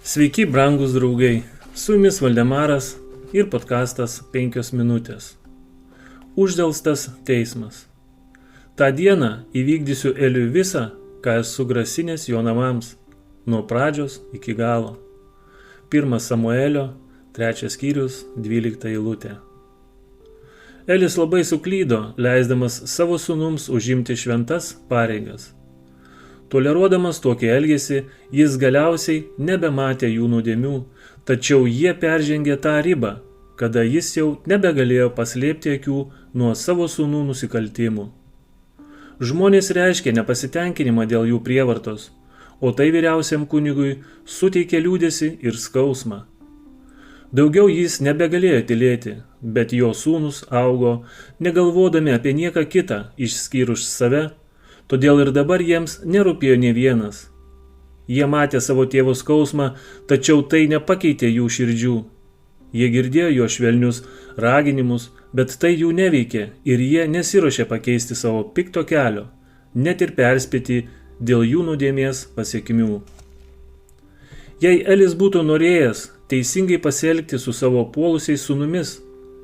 Sveiki, brangūs draugai, su jumis Valdemaras ir podkastas 5 minutės. Uždelstas teismas. Ta dieną įvykdysiu Eliui visą, ką esu grasinęs jo namams, nuo pradžios iki galo. 1 Samuelio, 3 skyrius, 12 eilutė. Elis labai suklydo, leisdamas savo sūnums užimti šventas pareigas. Toleruodamas tokį elgesį, jis galiausiai nebematė jų nuodėmių, tačiau jie peržengė tą ribą, kada jis jau nebegalėjo paslėpti akių nuo savo sūnų nusikaltimų. Žmonės reiškė nepasitenkinimą dėl jų prievartos, o tai vyriausiam kunigui suteikė liūdesį ir skausmą. Daugiau jis nebegalėjo tylėti, bet jo sūnus augo, negalvodami apie nieką kitą išskyrus save, todėl ir dabar jiems nerūpėjo nė vienas. Jie matė savo tėvo skausmą, tačiau tai nepakeitė jų širdžių. Jie girdėjo jo švelnius raginimus, bet tai jų neveikė ir jie nesiruošė pakeisti savo pikto kelio, net ir perspėti dėl jų nuodėmės pasekmių. Jei Elis būtų norėjęs teisingai pasielgti su savo puolusiais sūnumis,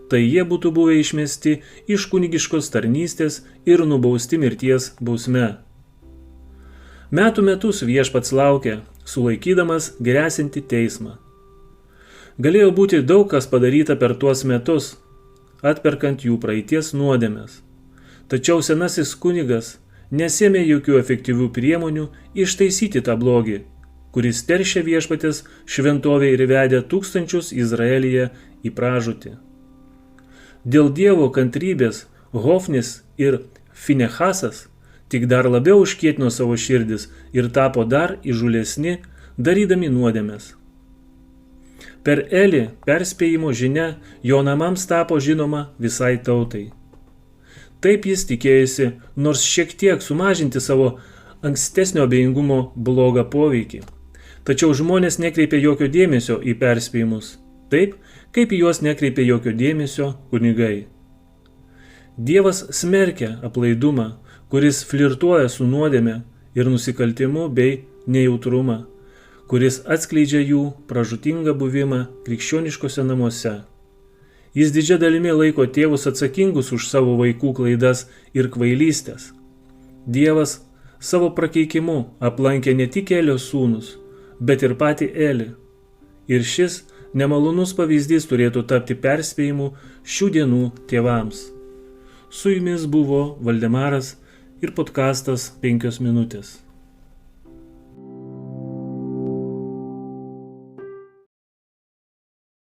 tai jie būtų buvę išmesti iš kunigiškos tarnystės ir nubausti mirties bausme. Metų metus viešpats laukė, sulaikydamas gresiantį teismą. Galėjo būti daug kas padaryta per tuos metus, atperkant jų praeities nuodėmes. Tačiau senasis kunigas nesėmė jokių efektyvių priemonių ištaisyti tą blogį, kuris teršė viešpatės šventovę ir vedė tūkstančius Izraelyje į pražūtį. Dėl Dievo kantrybės Hofnis ir Finehasas tik dar labiau užkietino savo širdis ir tapo dar įžūlesni, darydami nuodėmes. Per Elį perspėjimo žinia jo namams tapo žinoma visai tautai. Taip jis tikėjosi nors šiek tiek sumažinti savo ankstesnio abejingumo blogą poveikį. Tačiau žmonės nekreipė jokio dėmesio į perspėjimus, taip kaip į juos nekreipė jokio dėmesio kunigai. Dievas smerkia aplaidumą, kuris flirtuoja su nuodėme ir nusikaltimu bei nejautrumą, kuris atskleidžia jų pražūtingą buvimą krikščioniškose namuose. Jis didžia dalimi laiko tėvus atsakingus už savo vaikų klaidas ir kvailystės. Dievas savo prakeikimu aplankė ne tik Elio sūnus, bet ir patį Elį. Ir šis nemalonus pavyzdys turėtų tapti perspėjimu šių dienų tėvams. Su jumis buvo Valdemaras ir podkastas 5 minutės.